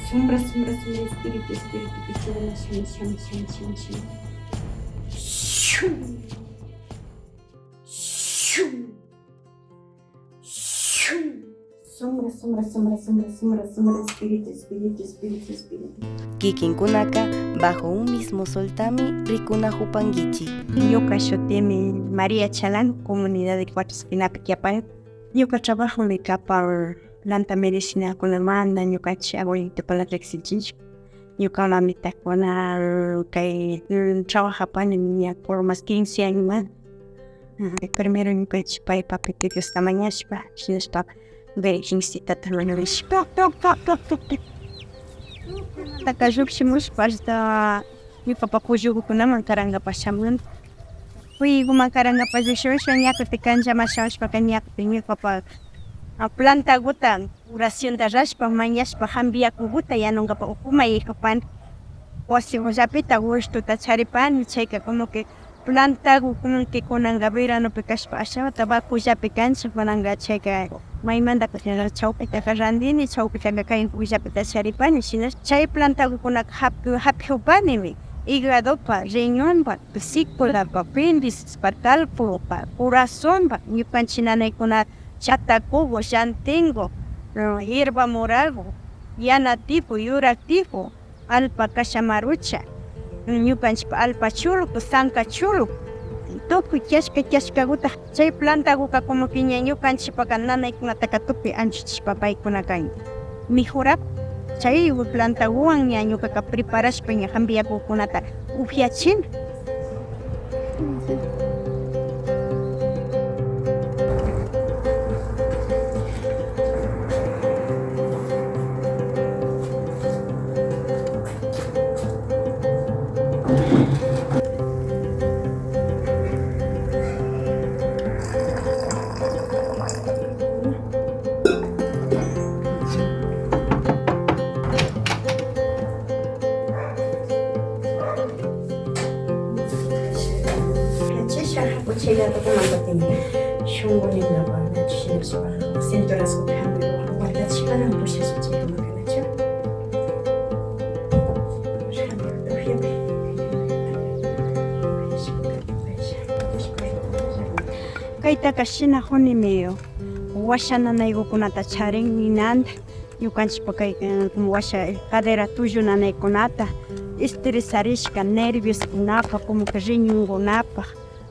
Sombra, sombra, sombra, espíritu, espíritu, pichuguma, shami, shami, shami, shami, shami. Shum. Shum. Shum. Sombra, sombra, sombra, sombra, sombra, sombra, espíritu, espíritu, espíritu, espíritu. Kikinkunaka bajo un mismo soltami rikuna hupangichi. Ñuka shutimi María Chalán, comunidad de Cuatro Espinapi Quiapan. Ñuka trabajo en capa planta medicina con la manda, ñuka hago para la flexichinch. Ñuka la mitad con que trabaja pan en mi por más 15 años más. Primero ñuka chipai papi que esta mañana si está ver insita también Takajuk shimush pasta ñuka pakujugu kunaman karanga pashamun. Fui gumakaranga pashushosha ñaku tikanja mashashpa ñaku ñuka pa planta guta oración de rashpa mañashpa hambiaku guta yanungapa ukumay ikapan wasi llapita gustuta charipani chayka como que planta como que kunanga veranopi kashpa ashawata bakullapi kanchik kunanga chayka maymanta chawpita randini chawpita kay llapita charipani shinash chay plantakunaka hapi upanimi hígadopa, riñonpa, vesículapa, apéndicepa, talpopa, corazonpa, ñukanchik nanaykuna chatacugo, llantingo, hierba morago, yana tipo, yurak tipo, alpa cachamarucha, ñukanchik alpa chulup, sanka chulup, tukuy kiashkaguta chay plantakuka como que ñukanchikpaka nanaykunataka tukuy anchachishpa paykunaka mijurap chay plantawan ña ñukaka preparashpa ña hambiakukunata upyachina. Chayata kumantapimi shunqunillapa nachishpa cinturaskupi hampiwan watachishparan pushaspa chaykunachu Kaytaka shina hunimi washa nanaykunata charin ninanta ñukanchikpa kay washa cadera tullu nanaykunata estresarishka nervioskunapa como que riñonkunapa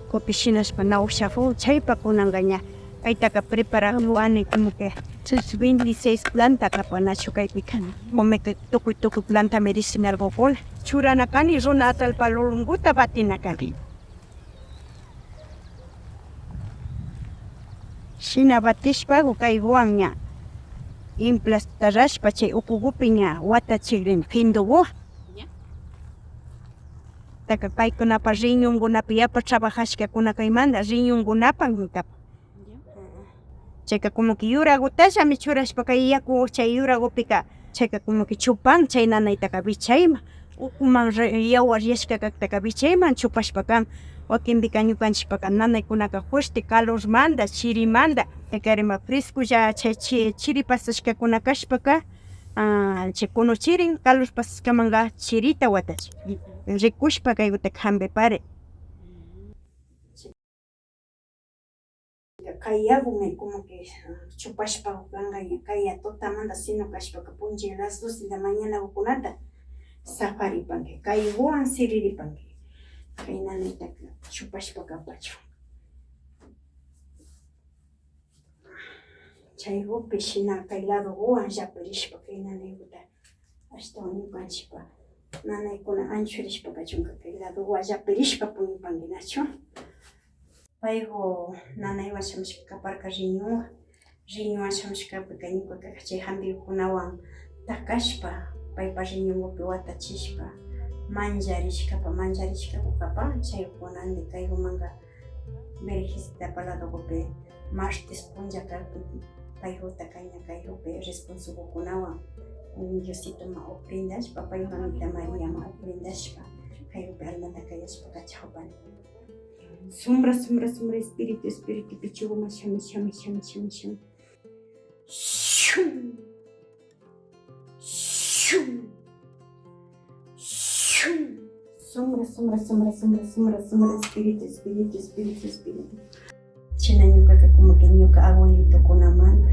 copichinashpa nawshafun chaypa kunanga ña kaytaka preparawani como que 26 planta kapanachu kaypika como que tukuy planta medicinal gokul churanakani runa atalpa lulunguta batinakani shina batishpa kaywan ña implastarashpa chay ukukupi ña watachikrin hinduwo taka paykunapa riñonkunapi yapa trabajashkakuna kaymanta riñonkunapan ñukapak chayka como que yuragutallami churashpa kay yaku chay yuragupika chayka como que chupan chay nanaytaka bichayman ukuman yawar yashkakaktaka bichayman chupashpakan wakinpika ñukanchikpaka nanaykunaka fuerte calormanta chirimanta karima frescolla chay chiri pasashkakuna kashpaka chay kuno chirin calor pasashkamanga chirita watachik rikushpa kaykutaka hampipari kay yakumi como que chupashpa kanga kay tutamanta sino kashpaka puncha las 12 de la mañana ukunata safaripanki kaywan siriripanki kay nanaytaka chupashpa kapachu chaykupi shina kay ladowan llapirishpa kay nanaykuta ashtawan ñukanchikpa nanaykuna anchurishpa kachunka kay ladowan llapirishpa puñupanki nachu payku nanaywan shamushka kaparka riñonwan shamushkapika ñukaka chay hampikunawan takashpa paypa riñonkupi watachishpa manjarishkapa chaykunandi kaykumanga Verejestapa ladokupi martes punlla karpi paykuta kayrupi responsakunawan Diositoma ofrendashpa paypa mamita Mariama ofrendashpa kayrupi almata kayashpa kachawpani sombra sombra sombra espíritu espíritu pichuguma shami shami shami shami shami shum Sombra, sombra, sombra, sombra, sombra, sombra, espíritu, espíritu, espíritu, espíritu. China ñuka como que ñuka abuelito kunamanta,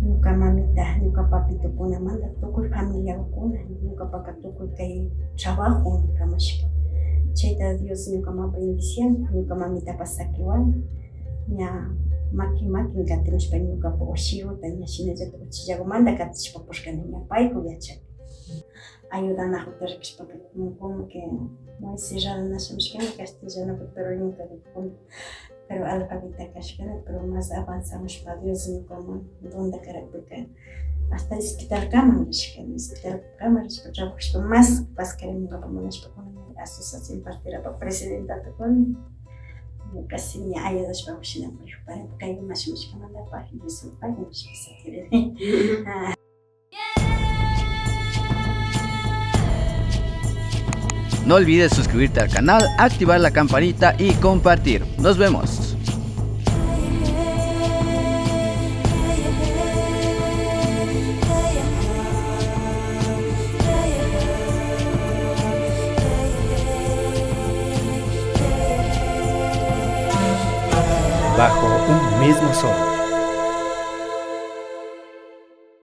ñuka mamita, ñuka papito kunamanta, tukuy familia kuna, ñuka paka tukuy kay trabajo kamashka. Chayta Dios ñuka mama bendición, ñuka mamita pasakiwan, ña maki katimushpa ñuka pa ushiuta ña shinallata uchillagumanta katishpa pushkani ña payku yachak. Ayudanajuta rikashpa como que muy cerrado nashimashkani castellano pero ñuka pero alfabeta kashkani pero más avanzamos para Dios ñukaman donde karakpika hasta hospitalkaman rishkani hospitalkaman rishpa trabajashpa más paskari ñuka munashpa asociación partera presidenta tukuni casi ña ayudashpa ushinapay para kay mashimashkamanta pagi Dios pagi nishpa sakiri. No olvides suscribirte al canal, activar la campanita y compartir. Nos vemos. Bajo un mismo sol.